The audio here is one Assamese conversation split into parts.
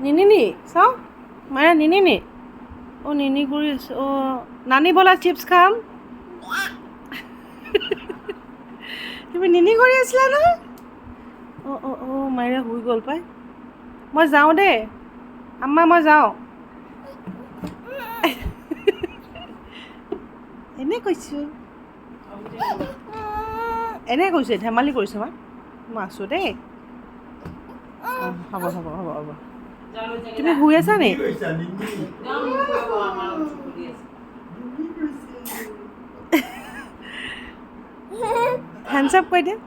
নিনি নি চাওঁ মায়া নিনি নি অঁ নিনি কৰি আছে অঁ নানি ব'লা চিপছ খাম তুমি নিনি কৰি আছিলা নহয় অঁ অঁ অঁ মায়েৰা শুই গ'ল পাই মই যাওঁ দেই আম্মা মই যাওঁ এনে কৈছোঁ এনে কৈছে ধেমালি কৰিছোঁ মই আছোঁ দেই হ'ব হ'ব হ'ব হ'ব তুমি শুই আছা নি হেণ্ডছ আপ কৈ দিয়া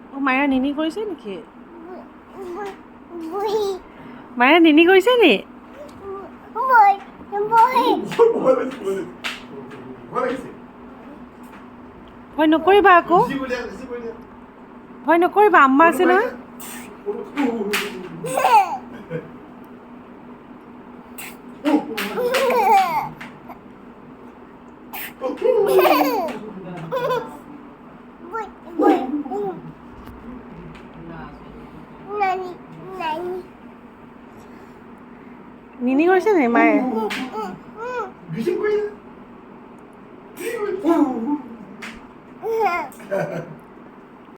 অঁ মায়া নিনি কৰিছে নেকি মায়া নিনি কৰিছে নি ভয় নকৰিবা আকৌ ভয় নকৰিবা আম্মা আছে নহয় নিনি কৰিছে নি মায়ে